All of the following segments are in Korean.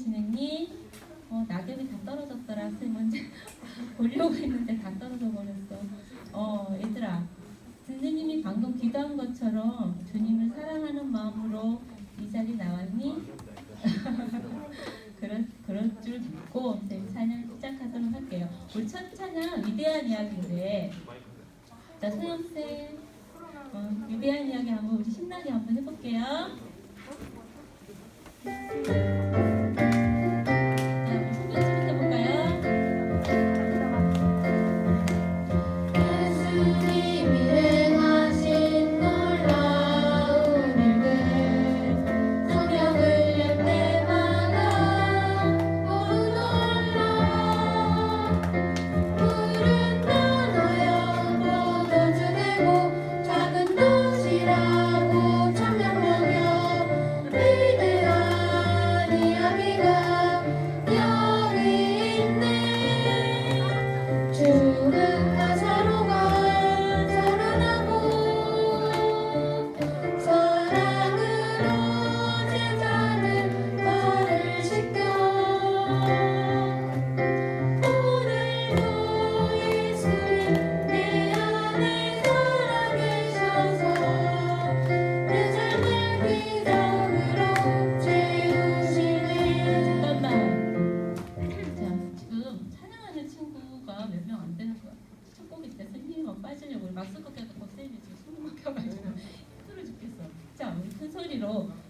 진우님. 낙엽이 다 떨어졌더라. 쌤 먼저 보려고 했는데 다 떨어져 버렸어. 얘들아, 진우님이 방금 기도한 것처럼 주님을 사랑하는 마음으로 이 자리 나왔니? 그럴 줄 믿고 쌤 찬양 시작하도록 할게요. 우리 첫 찬양 위대한 이야기인데, 자 소영쌤 위대한 이야기 한번 우리 신나게 한번 해볼게요.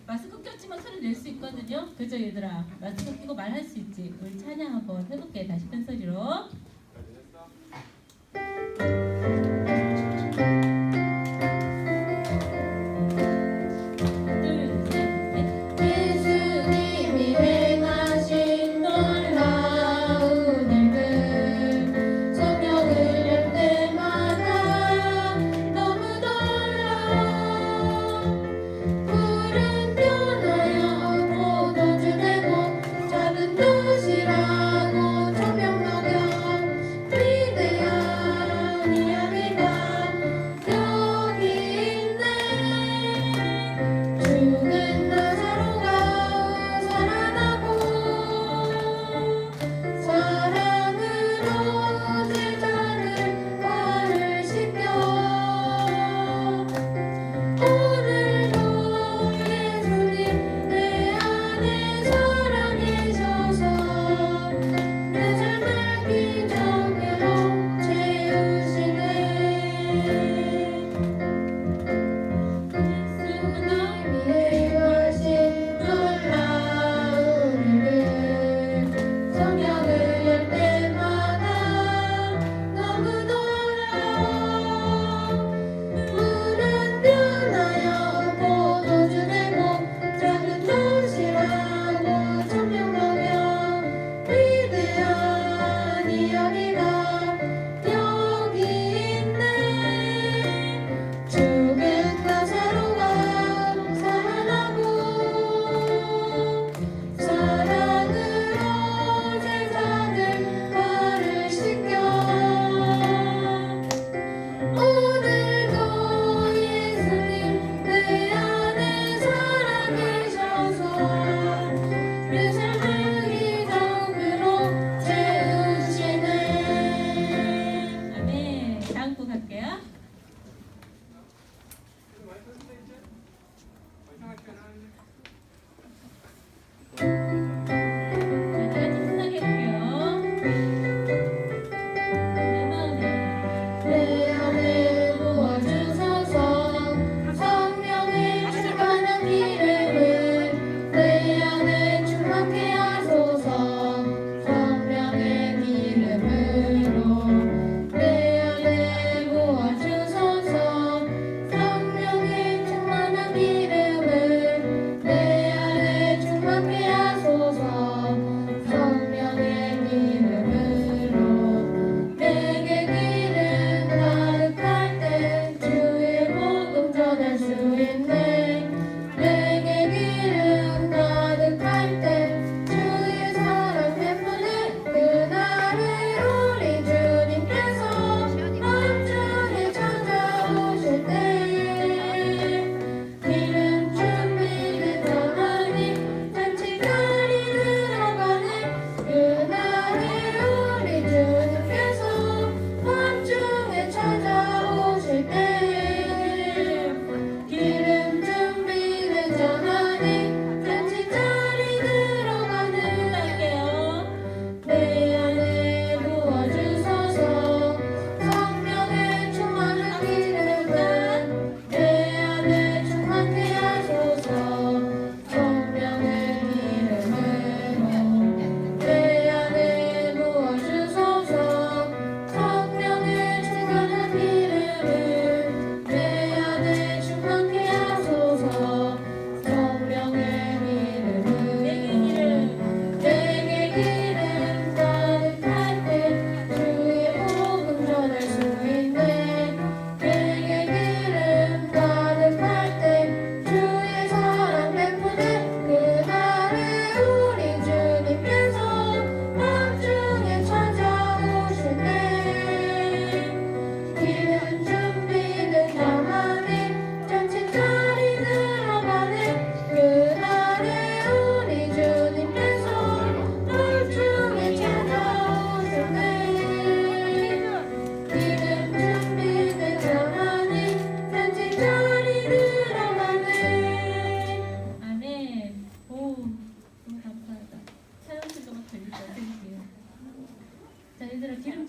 마스크 꼈지만 소리 낼 수 있거든요. 그죠 얘들아? 마스크 끼고 말할 수 있지. 우리 찬양 한번 해볼게. 다시 큰 소리로. 성령의 충만한 기름을 내 안에 충만케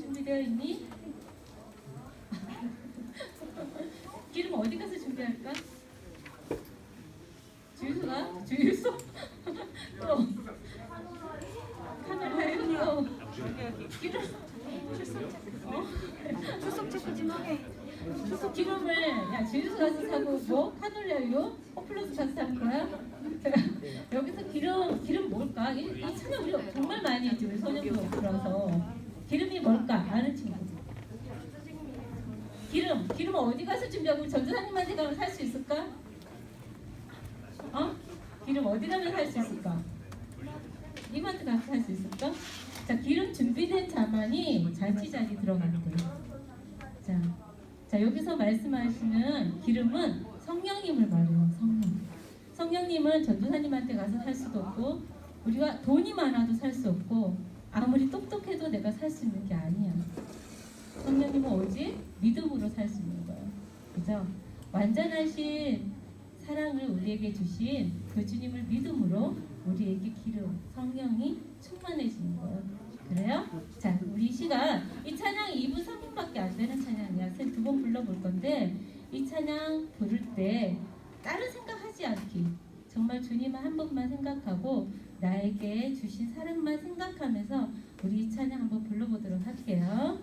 준비되어 있니? 기름 어디 가서 준비할까? 주유소가? 주유소? 또 카메라에 또 기름 출석 체크 좀 하게. 기름을 야 주유소 가서 사고 뭐 카놀라유 홈플러스 가서 사는 거야? 여기서 기름 뭘까? 이 차는 우리 정말 많이 했지 우리 소년부 들어서 기름이 뭘까? 아는 친구 기름 어디 가서 준비하고 전도사님한테 가면 살 수 있을까? 어? 기름 어디 가면 살 수 있을까? 이마트 가서 살 수 있을까? 자 기름 준비된 자만이 잔치자리 들어가는 거예요. 자 여기서 말씀하시는 기름은 성령님을 말해요. 성령님은 전도사님한테 가서 살 수도 없고 우리가 돈이 많아도 살 수 없고 아무리 똑똑해도 내가 살 수 있는 게 아니야. 성령님은 오직 믿음으로 살 수 있는 거예요. 그죠? 완전하신 사랑을 우리에게 주신 그 주님을 믿음으로 우리에게 기름, 성령이 충만해지는 거예요. 그래요? 자, 우리 이 시간 이 찬양 2분 3분밖에 안 되는 찬양이야. 쌤 2번 불러볼 건데 이 찬양 부를 때 다른 생각하지 않기. 정말 주님을 한 번만 생각하고 나에게 주신 사랑만 생각하면서 우리 이 찬양 한번 불러보도록 할게요.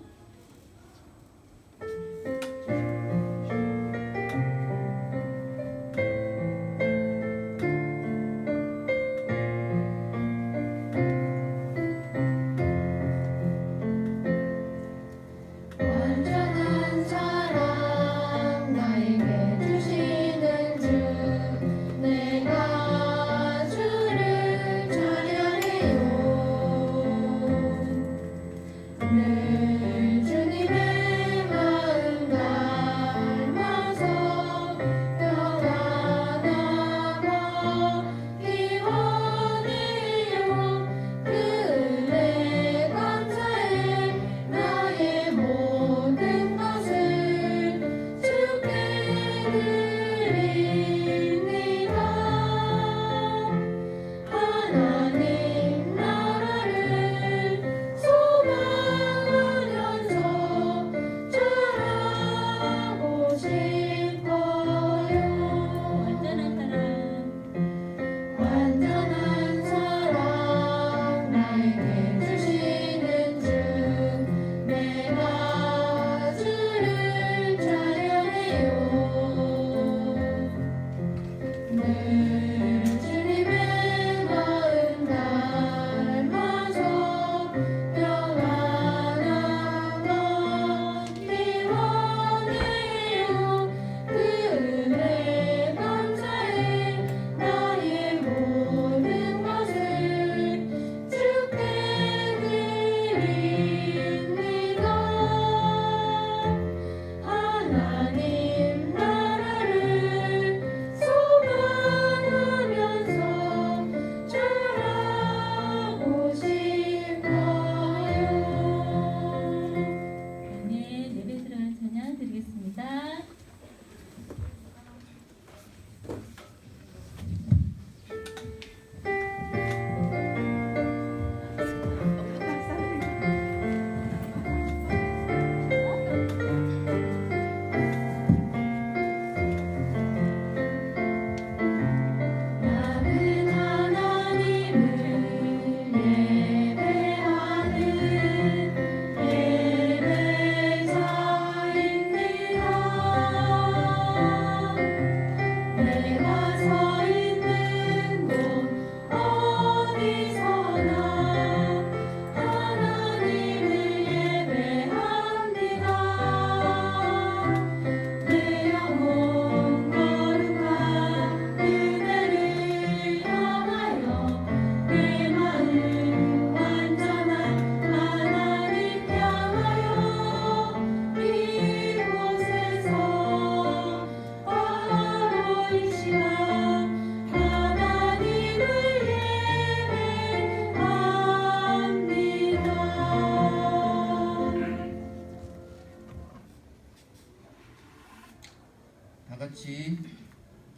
같이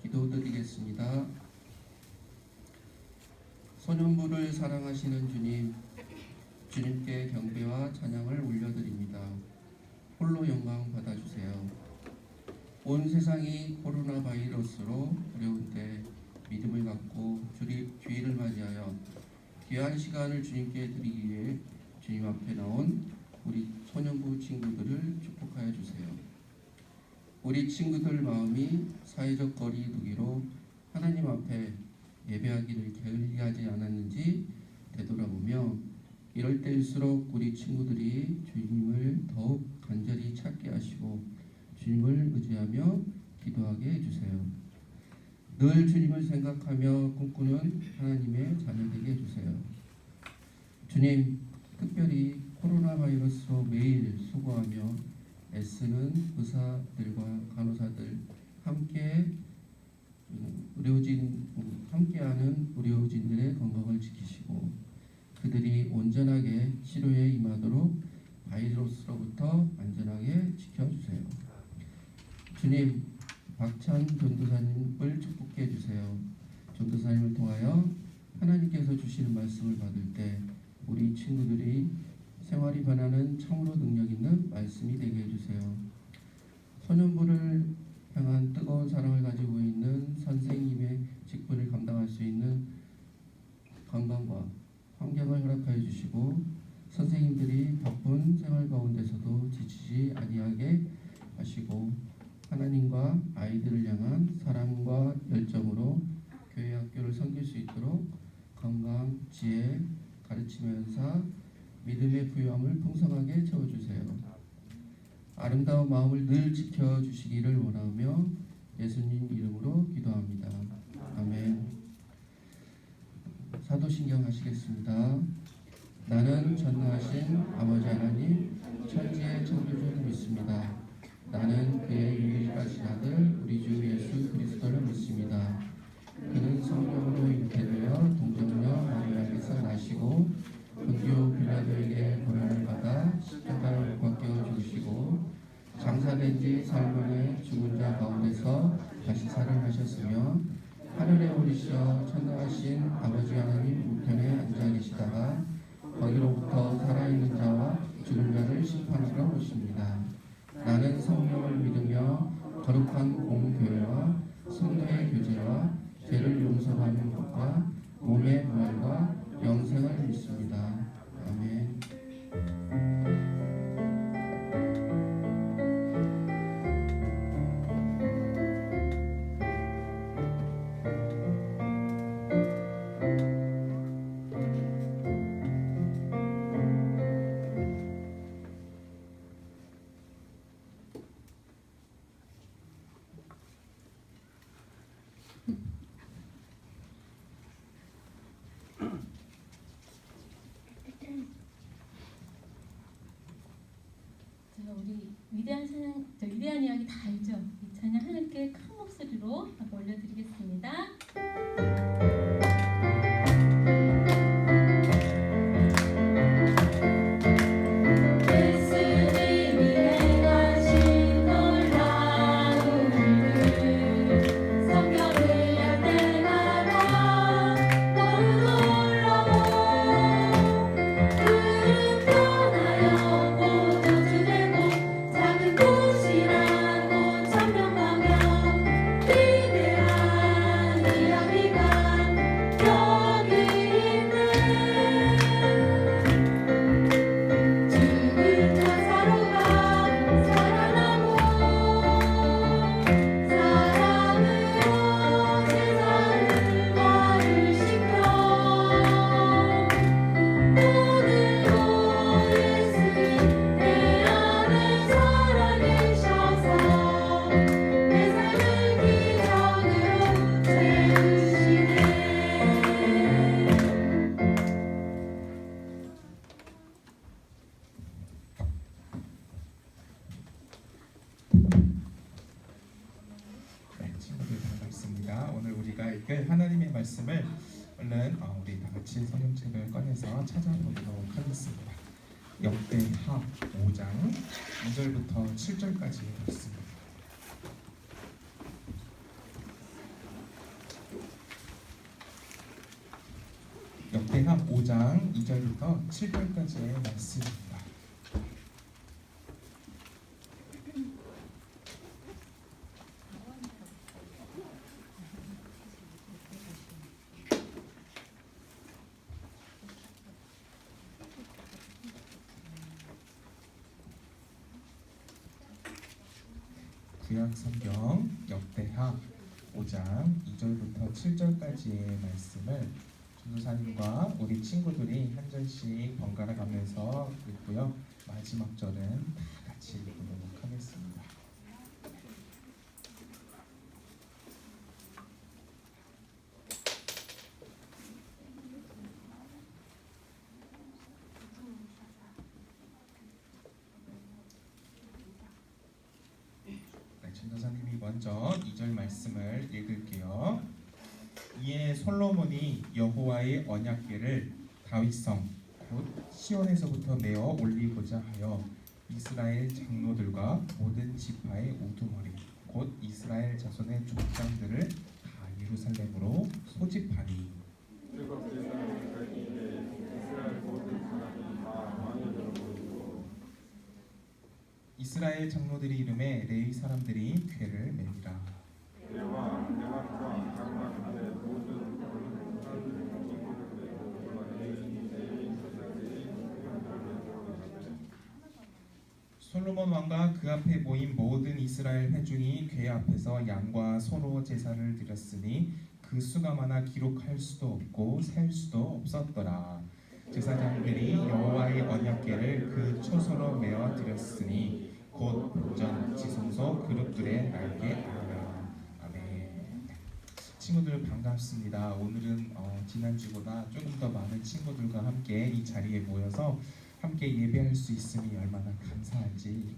기도드리겠습니다. 소년부를 사랑하시는 주님, 주님께 경배와 찬양을 올려드립니다. 홀로 영광 받아주세요. 온 세상이 코로나 바이러스로 어려운 때 믿음을 갖고 주의를 맞이하여 귀한 시간을 주님께 드리기 위해 주님 앞에 나온 우리 소년부 친구들을 축복하여 주세요. 우리 친구들 마음이 사회적 거리 두기로 하나님 앞에 예배하기를 게을리하지 않았는지 되돌아보며 이럴 때일수록 우리 친구들이 주님을 더욱 간절히 찾게 하시고 주님을 의지하며 기도하게 해주세요. 늘 주님을 생각하며 꿈꾸는 하나님의 자녀 되게 해주세요. 주님, 특별히 코로나 바이러스로 매일 수고하며 애쓰는 의사들과 간호사들 함께하는 의료진들의 건강을 지키시고 그들이 온전하게 치료에 임하도록 바이러스로부터 안전하게 지켜주세요. 주님, 박찬 전도사님을 축복해 주세요. 전도사님을 통하여 하나님께서 주시는 말씀을 받을 때 우리 친구들이 생활이 변하는 참으로 능력 있는 말씀이 되게 해주세요. 소년부를 향한 뜨거운 사랑을 가지고 있는 선생님의 직분을 감당할 수 있는 건강과 환경을 허락하여 주시고 선생님들이 바쁜 생활 가운데서도 지치지 아니하게 하시고 하나님과 아이들을 향한 사랑과 열정으로 교회 학교를 섬길 수 있도록 건강, 지혜, 가르침의 은사, 믿음의 부요함을 풍성하게 채워주세요. 아름다운 마음을 늘 지켜주시기를 원하며 예수님 이름으로 기도합니다. 아멘. 사도신경 하시겠습니다. 나는 전능하신 아버지 하나님 천지의 창조주를 믿습니다. 나는 그의 유일하신 아들 우리 주 예수 그리스도를 믿습니다. 그는 성령으로 잉태되어 동정녀 마리아에게서 나시고 본디오 빌라도에게 고난을 받아 십자가에 못 박혀 죽으시고 장사된 지 사흘 만에 죽은 자 가운데서 다시 살아나셨으며 하늘에 오르시어 천당하신 아버지 하나님 우편에 앉아 계시다가 거기로부터 살아있는 자와 죽은 자를 심판하러 오십니다. 나는 성령을 믿으며 거룩한 공교회와 성도의 교제와 죄를 용서받는 것과 몸의 부활과 영생을 믿습니다. 아멘. 우리 위대한 이야기 다 알죠? 이 찬양 하나님께 큰 목소리로 한번 올려드리겠습니다. 하나님의 말씀을 얼른 우리 다 같이 성경책을 꺼내서 찾아보도록 하겠습니다. 역대하 5장 2절부터 7절까지 말씀입니다. 역대하 5장 2절부터 7절까지의 말씀입니다. 구약 성경 역대하 5장 2절부터 7절까지의 말씀을 전도사님과 우리 친구들이 한 절씩 번갈아 가면서 읽고요. 마지막 절은 다 같이 읽도록 하겠습니다. 네, 전도사님이 먼저 2절 말씀을 읽을게요. 이에 솔로몬이 여호와의 언약궤를 다윗성 곧 시온에서부터 메어 올리고자 하여 이스라엘 장로들과 모든 지파의 우두머리 곧 이스라엘 자손의 족장들을 다 예루살렘으로 소집하니 이스라엘 장로들이 이름에 레위 사람들이 궤를 매니라. 솔로몬 왕과 그 앞에 모인 모든 이스라엘 회중이 궤 앞에서 양과 소로 제사를 드렸으니 그 수가 많아 기록할 수도 없고 셀 수도 없었더라. 제사장들이 여호와의 언약궤를 그 초소로 메어 드렸으니 곧 본전 지성소 그릇들의 날개 아니라. 아멘. 친구들 반갑습니다. 오늘은 지난주보다 조금 더 많은 친구들과 함께 이 자리에 모여서 함께 예배할 수 있음이 얼마나 감사한지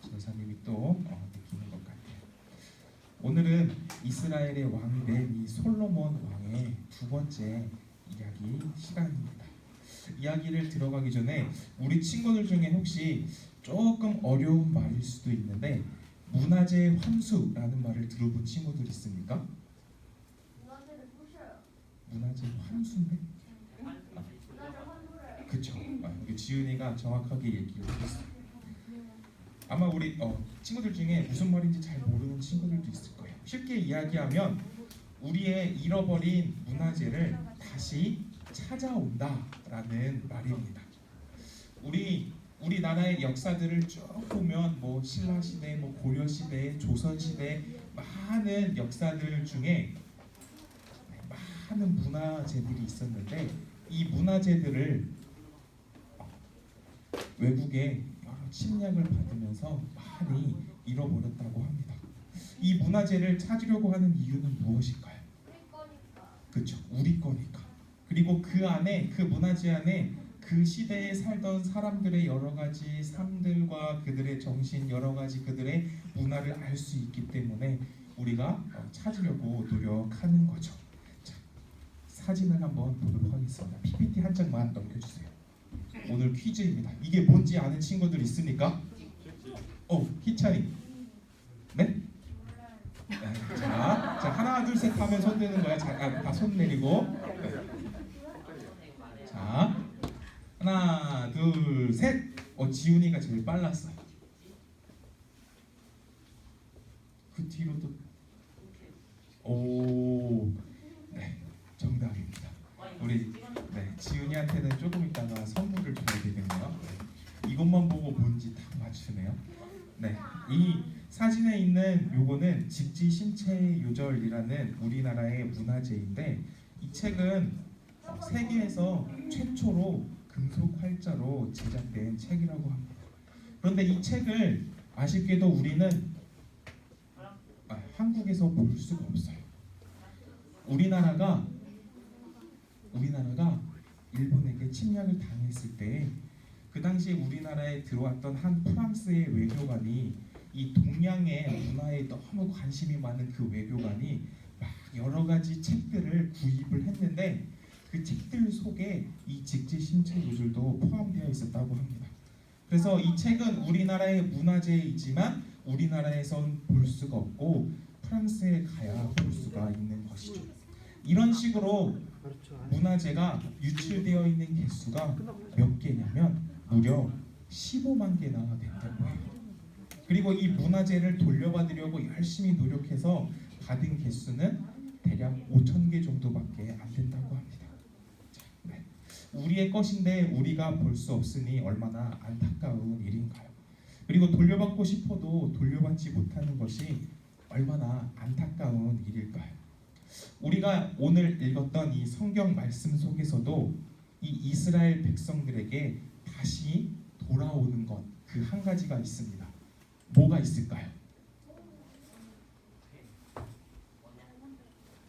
전도사님이 또 느끼는 것 같아요. 오늘은 이스라엘의 왕된 이 솔로몬 왕의 두 번째 이야기 시간입니다. 이야기를 들어가기 전에 우리 친구들 중에 혹시 조금 어려운 말일 수도 있는데 문화재 환수라는 말을 들어본 친구들 있습니까? 문화재 환수인데? 그쵸. 우리 지은이가 정확하게 얘기를 했어요. 아마 우리 친구들 중에 무슨 말인지 잘 모르는 친구들도 있을 거예요. 쉽게 이야기하면 우리의 잃어버린 문화재를 다시 찾아온다라는 말입니다. 우리나라의 역사들을 쭉 보면 뭐 신라 시대, 뭐 고려 시대, 조선 시대 많은 역사들 중에 많은 문화재들이 있었는데 이 문화재들을 외국의 여러 침략을 받으면서 많이 잃어버렸다고 합니다. 이 문화재를 찾으려고 하는 이유는 무엇일까요? 그렇죠. 우리 거니까. 그리고 그 안에 그 문화재 안에 그 시대에 살던 사람들의 여러 가지 삶들과 그들의 정신 여러 가지 그들의 문화를 알 수 있기 때문에 우리가 찾으려고 노력하는 거죠. 자, 사진을 한번 보도록 하겠습니다. PPT 한 장만 넘겨주세요. 오늘 퀴즈입니다. 이게 뭔지 아는 친구들 있습니까? 희찬이. 네? 자, 하나 둘 셋 하면 손 드는 거야. 다 손 내리고. 자, 하나 둘 셋. 지훈이가 제일 빨랐어. 그 뒤로도. 네, 정답입니다. 우리 지훈이한테는 조금 있다가 선물을 줘야 되겠네요. 이것만 보고 뭔지 다 맞추네요. 이 사진에 있는 요거는 직지심체요절이라는 우리나라의 문화재인데 이 책은 세계에서 최초로 금속 활자로 제작된 책이라고 합니다. 그런데 이 책을 아쉽게도 우리는 한국에서 볼 수가 없어요. 우리나라가 일본에게 침략을 당했을 때 그 당시에 우리나라에 들어왔던 한 프랑스의 외교관이 이 동양의 문화에 너무 관심이 많은 그 외교관이 막 여러 가지 책들을 구입을 했는데 그 책들 속에 이 직지심체요절도 포함되어 있었다고 합니다. 그래서 이 책은 우리나라의 문화재이지만 우리나라에선 볼 수가 없고 프랑스에 가야 볼 수가 있는 것이죠. 이런 식으로 문화재가 유출되어 있는 개수가 몇 개냐면 무려 15만 개나 된다고 해요. 그리고 이 문화재를 돌려받으려고 열심히 노력해서 받은 개수는 대략 5천 개 정도밖에 안 된다고 합니다. 자, 네. 우리의 것인데 우리가 볼 수 없으니 얼마나 안타까운 일인가요? 그리고 돌려받고 싶어도 돌려받지 못하는 것이 얼마나 안타까운 일일까요? 우리가 오늘 읽었던 이 성경 말씀 속에서도 이 이스라엘 백성들에게 다시 돌아오는 것 그 한 가지가 있습니다. 뭐가 있을까요?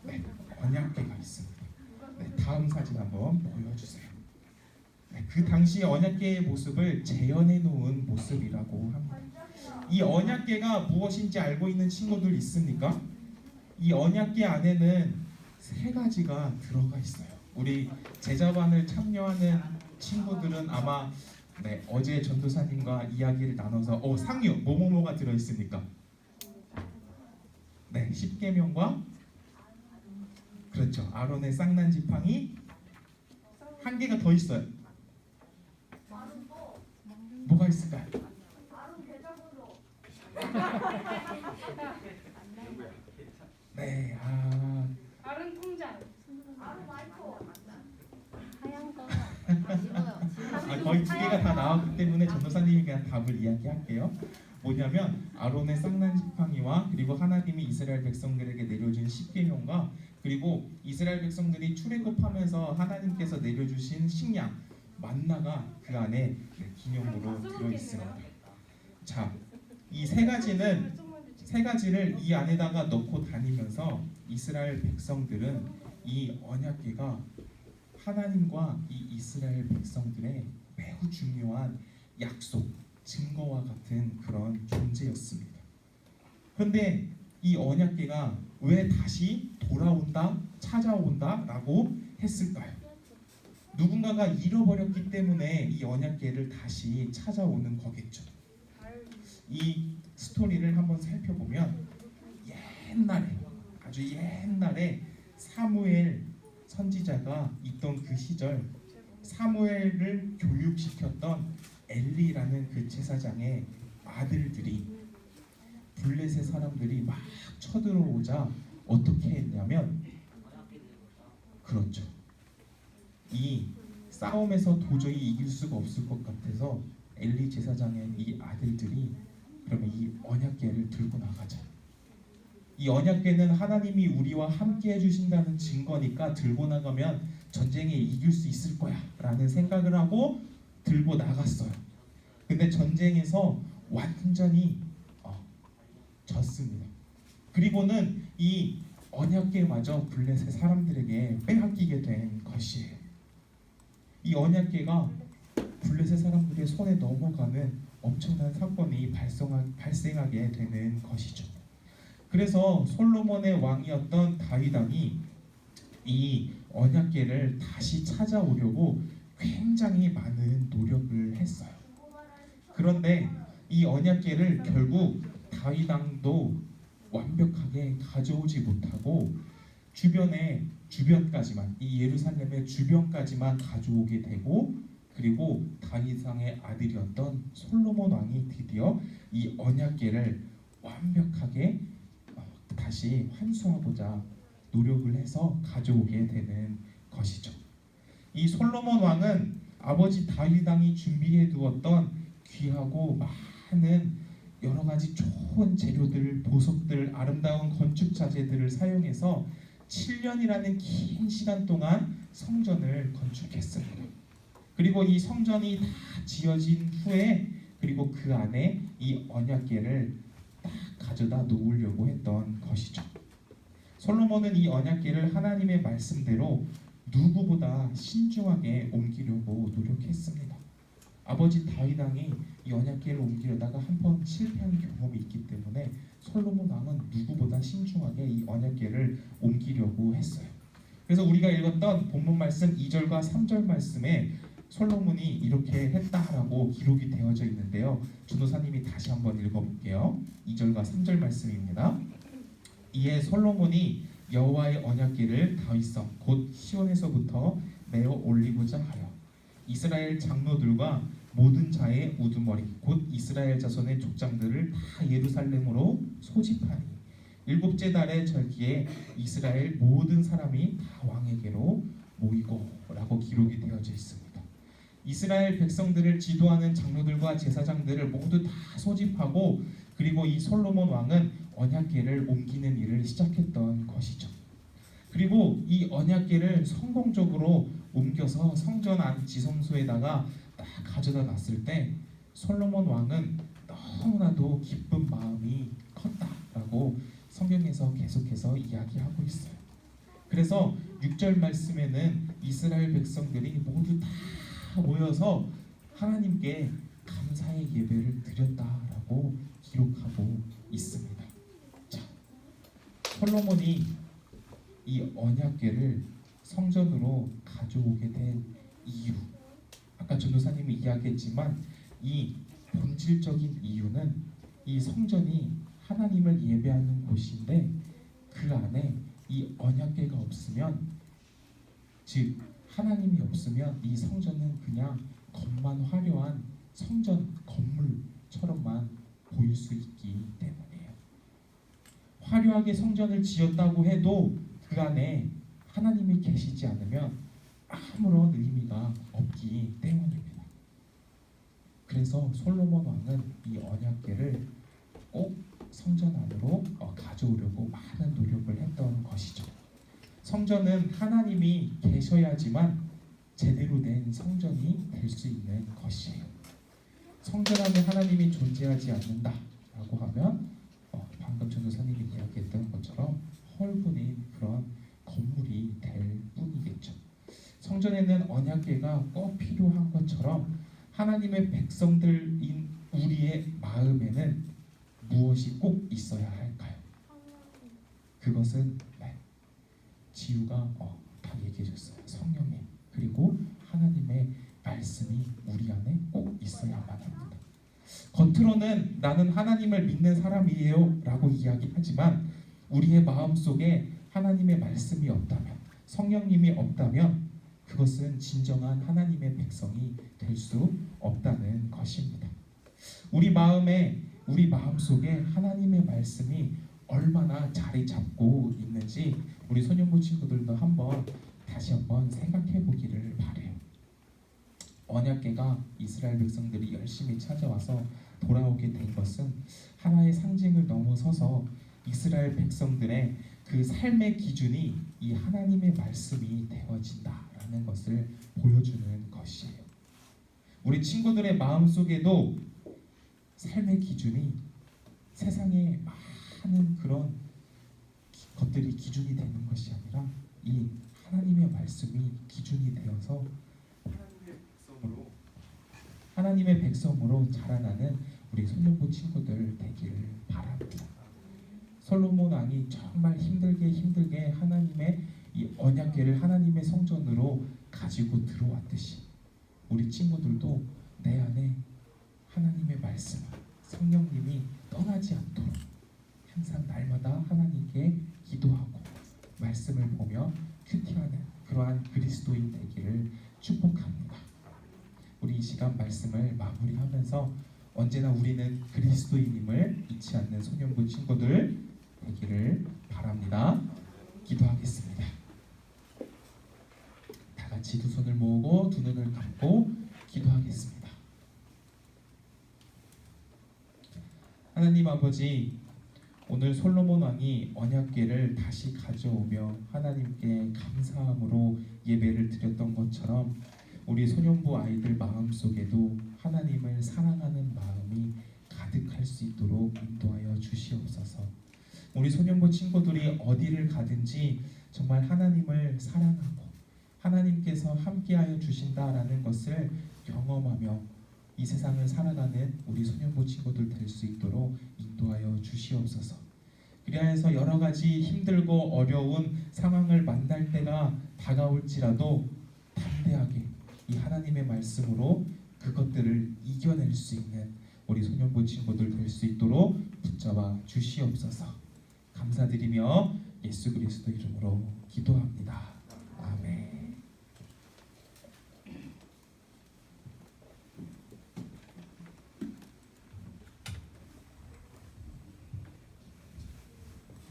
네, 언약궤가 있습니다. 네, 다음 사진 한번 보여주세요. 네, 그 당시 언약궤의 모습을 재현해 놓은 모습이라고 합니다. 이 언약궤가 무엇인지 알고 있는 친구들 있습니까? 이 언약궤 안에는 세 가지가 들어가 있어요. 우리 제자반을 참여하는 친구들은 아마 네, 어제 전도사님과 이야기를 나눠서 상유 뭐뭐뭐가 들어 있습니까? 네, 십계명과 그렇죠. 아론의 쌍난 지팡이 한 개가 더 있어요. 뭐가 있을까요? 네, 아른 통장. 하얀 거 거의 두 개가 다 나왔기 때문에 전도사님이 그냥 답을 이야기할게요. 뭐냐면 아론의 쌍난 지팡이와 그리고 하나님이 이스라엘 백성들에게 내려준 십계명과 그리고 이스라엘 백성들이 출애굽하면서 하나님께서 내려주신 식량 만나가 그 안에 기념으로 들어 있습니다. 자, 이 세 가지를 이 안에다가 넣고 다니면서 이스라엘 백성들은 이 언약궤가 하나님과 이 이스라엘 백성들의 매우 중요한 약속, 증거와 같은 그런 존재였습니다. 그런데 이 언약궤가 왜 다시 돌아온다, 찾아온다라고 했을까요? 누군가가 잃어버렸기 때문에 이 언약궤를 다시 찾아오는 거겠죠. 이 스토리를 한번 살펴보면 옛날에 아주 옛날에 사무엘 선지자가 있던 그 시절 사무엘을 교육시켰던 엘리라는 그 제사장의 아들들이 블레셋 사람들이 막 쳐들어오자 어떻게 했냐면 그렇죠. 이 싸움에서 도저히 이길 수가 없을 것 같아서 엘리 제사장의 이 아들들이 그러면 이 언약궤를 들고 나가자. 이 언약궤는 하나님이 우리와 함께 해주신다는 증거니까 들고 나가면 전쟁에 이길 수 있을 거야 라는 생각을 하고 들고 나갔어요. 근데 전쟁에서 완전히 졌습니다. 그리고는 이 언약궤마저 블레셋 사람들에게 빼앗기게 된 것이에요. 이 언약궤가 블레셋 사람들의 손에 넘어가는 엄청난 사건이 발생하게 되는 것이죠. 그래서 솔로몬의 왕이었던 다윗 왕이 이 언약궤를 다시 찾아오려고 굉장히 많은 노력을 했어요. 그런데 이 언약궤를 결국 다윗 왕도 완벽하게 가져오지 못하고 주변까지만 이 예루살렘의 주변까지만 가져오게 되고 그리고 다윗 왕의 아들이었던 솔로몬 왕이 드디어 이 언약궤를 완벽하게 다시 환수하고자 노력을 해서 가져오게 되는 것이죠. 이 솔로몬 왕은 아버지 다윗 왕이 준비해 두었던 귀하고 많은 여러 가지 좋은 재료들, 보석들, 아름다운 건축 자재들을 사용해서 7년이라는 긴 시간 동안 성전을 건축했습니다. 그리고 이 성전이 다 지어진 후에 그리고 그 안에 이 언약궤를 딱 가져다 놓으려고 했던 것이죠. 솔로몬은 이 언약궤를 하나님의 말씀대로 누구보다 신중하게 옮기려고 노력했습니다. 아버지 다윗 왕이 이 언약궤를 옮기려다가 한 번 실패한 경험이 있기 때문에 솔로몬 왕은 누구보다 신중하게 이 언약궤를 옮기려고 했어요. 그래서 우리가 읽었던 본문 말씀 2절과 3절 말씀에 솔로몬이 이렇게 했다라고 기록이 되어져 있는데요. 전도사님이 다시 한번 읽어볼게요. 2절과 3절 말씀입니다. 이에 솔로몬이 여호와의 언약궤를 다윗성 곧 시온에서부터 메어 올리고자 하여 이스라엘 장로들과 모든 자의 우두머리 곧 이스라엘 자손의 족장들을 다 예루살렘으로 소집하니 일곱째 달의 절기에 이스라엘 모든 사람이 다 왕에게로 모이고라고 기록이 되어져 있습니다. 이스라엘 백성들을 지도하는 장로들과 제사장들을 모두 다 소집하고 그리고 이 솔로몬 왕은 언약궤를 옮기는 일을 시작했던 것이죠. 그리고 이 언약궤를 성공적으로 옮겨서 성전 안 지성소에다가 딱 가져다 놨을 때 솔로몬 왕은 너무나도 기쁜 마음이 컸다라고 성경에서 계속해서 이야기하고 있어요. 그래서 6절 말씀에는 이스라엘 백성들이 모두 다 모여서 하나님께 감사의 예배를 드렸다라고 기록하고 있습니다. 자, 솔로몬이 이 언약궤를 성전으로 가져오게 된 이유, 아까 전도사님이 이야기했지만 이 본질적인 이유는 이 성전이 하나님을 예배하는 곳인데 그 안에 이 언약궤가 없으면, 즉 하나님이 없으면 이 성전은 그냥 겉만 화려한 성전 건물처럼만 보일 수 있기 때문이에요. 화려하게 성전을 지었다고 해도 그 안에 하나님이 계시지 않으면 아무런 의미가 없기 때문입니다. 그래서 솔로몬 왕은 이 언약궤를 꼭 성전 안으로 가져오려고 많은 노력을 했던 것이죠. 성전은 하나님이 계셔야지만 제대로 된 성전이 될 수 있는 것이에요. 성전 안에 하나님이 존재하지 않는다라고 하면 방금 전도사님이 이야기했던 것처럼 헐분인 그런 건물이 될 뿐이겠죠. 성전에는 언약궤가 꼭 필요한 것처럼 하나님의 백성들인 우리의 마음에는 무엇이 꼭 있어야 할까요? 그것은 지우가 다 얘기해줬어요. 성령님 그리고 하나님의 말씀이 우리 안에 꼭 있어야만 합니다. 겉으로는 나는 하나님을 믿는 사람이에요 라고 이야기하지만 우리의 마음속에 하나님의 말씀이 없다면, 성령님이 없다면 그것은 진정한 하나님의 백성이 될 수 없다는 것입니다. 우리 마음속에 하나님의 말씀이 얼마나 자리 잡고 있는지 우리 소년부 친구들도 다시 한번 생각해 보기를 바래요. 언약궤가 이스라엘 백성들이 열심히 찾아와서 돌아오게 된 것은 하나의 상징을 넘어서서 이스라엘 백성들의 그 삶의 기준이 이 하나님의 말씀이 되어진다라는 것을 보여주는 것이에요. 우리 친구들의 마음속에도 삶의 기준이 세상에 많은 그런 것들이 기준이 되는 것이 아니라 이 하나님의 말씀이 기준이 되어서 하나님의 백성으로 자라나는 우리 소년부 친구들 되기를 바랍니다. 솔로몬 왕이 정말 힘들게 하나님의 이 언약궤를 하나님의 성전으로 가지고 들어왔듯이 우리 친구들도 내 안에 하나님의 말씀, 성령님이 떠나지 않도록 항상 날마다 하나님께 기도하고 말씀을 보며 큐티하는 그러한 그리스도인 되기를 축복합니다. 우리 이 시간 말씀을 마무리하면서 언제나 우리는 그리스도인임을 잊지 않는 소년부 친구들 되기를 바랍니다. 기도하겠습니다. 다 같이 두 손을 모으고 두 눈을 감고 기도하겠습니다. 하나님 아버지, 오늘 솔로몬 왕이 언약궤를 다시 가져오며 하나님께 감사함으로 예배를 드렸던 것처럼 우리 소년부 아이들 마음속에도 하나님을 사랑하는 마음이 가득할 수 있도록 인도하여 주시옵소서. 우리 소년부 친구들이 어디를 가든지 정말 하나님을 사랑하고 하나님께서 함께하여 주신다라는 것을 경험하며 이 세상을 살아가는 우리 소년부 친구들 될 수 있도록 인도하여 주시옵소서. 그리하여서 여러 가지 힘들고 어려운 상황을 만날 때가 다가올지라도 담대하게 이 하나님의 말씀으로 그것들을 이겨낼 수 있는 우리 소년부 친구들 될 수 있도록 붙잡아 주시옵소서. 감사드리며 예수 그리스도 이름으로 기도합니다. 아멘.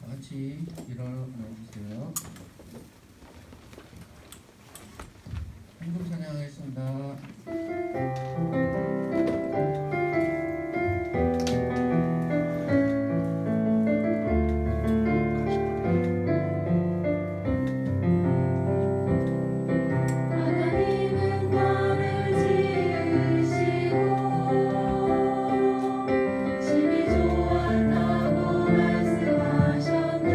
다 같이 일어나주세요. 한국 찬양하겠습니다. 하나님은 나를 지으시고 심히 좋았다고 말씀하셨네.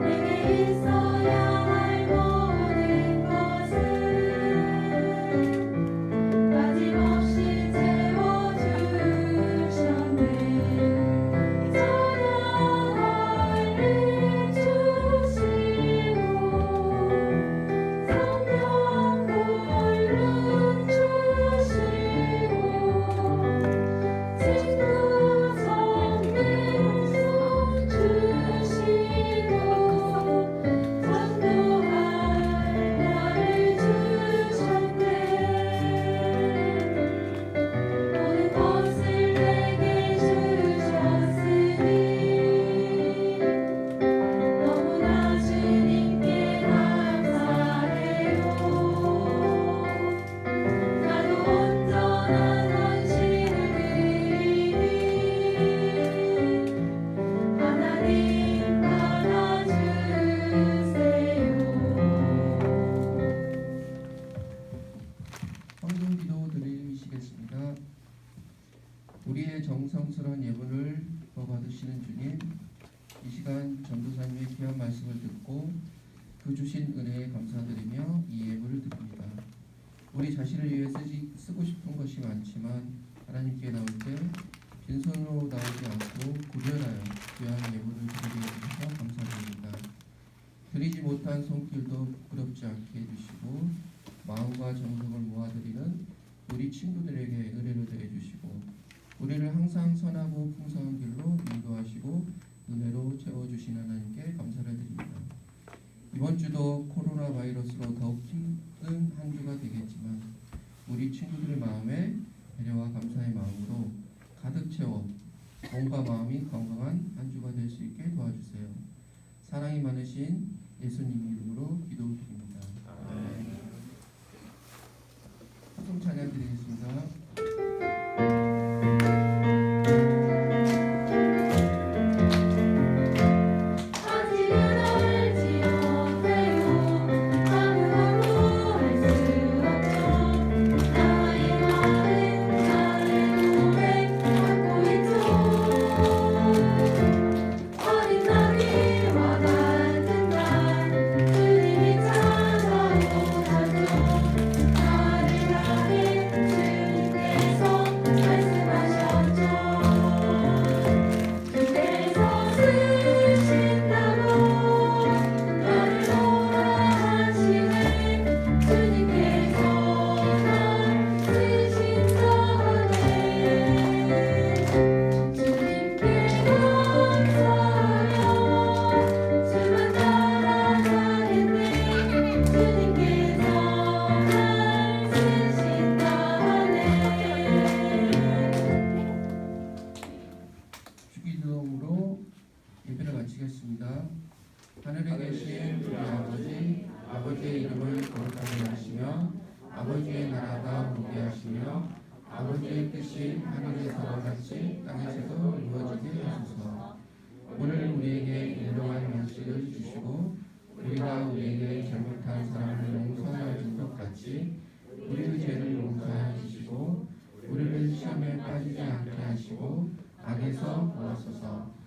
내게 있어야 할 모든 것을 빠짐없이 채워주셨네. 찬양을 주시고 성령불을 주시고 친구 성령 주시고 전도할 나를 주셨네. 모든 것을 내게 주셨으니 너무나 주님께 감사해요. 나도 온전한 헌신을 드리니 하나님 받아주세요. 황금 기도 드리시겠습니다. 우리의 정성스러운 예물을 받으시는 주님, 이 시간 전도사님의 귀한 말씀을 듣고 그 주신 은혜에 감사드리며 이 예물을 드립니다. 우리 자신을 위해 쓰고 싶은 것이 많지만 하나님께 나올 때 빈손으로 나오지 않고 구별하여 귀한 예물을 드리게 해주셔서 감사드립니다. 드리지 못한 손길도 부끄럽지 않게 해주시고 마음과 정성을 모아드리는 우리 친구들에게 은혜를 더해주시고 우리를 항상 선하고 풍성한 길로 인도하시고 은혜로 채워주신 하나님께 감사를 드립니다. 이번 주도 코로나 바이러스로 더욱 힘든 한 주가 되겠지만 우리 친구들의 마음에 배려와 감사의 마음으로 가득 채워 몸과 마음이 건강한 한 주가 될 수 있게 도와주세요. 사랑이 많으신 예수님 이름으로 기도드립니다. 아멘. 합성 찬양 드리겠습니다. 아직은 알지 못해요. 아무것도 할 수 없죠. 나의 마음 나의 고백 갖고 있죠. 어린 나비와 같은 날 주님이 찾아오셔서 나를 향해 주님께서 말씀하셨죠. 그때서 쓰신다고 나를 오라 하시네. 주님께서 날 쓰신다 하네. 주님께 감사하여 수만 따라가겠네. 주님께서 날 쓰신다 하네. 주기도문으로 예배를 마치겠습니다. 하늘에 계신 우리 아버지, 아버지의 이름을 거룩하게 하시며 아버지의 나라가 오게 하시며 아버지의 뜻이 하늘에서와 같이 땅에서도 이루어지게 하소서. 오늘 우리에게 일용할 양식을 주시고 우리가 우리에게 잘못한 사람을 용서하여 준 것 같이 우리의 죄를 용서하여 주시고 우리를 시험에 빠지지 않게 하시고 악에서 구하소서.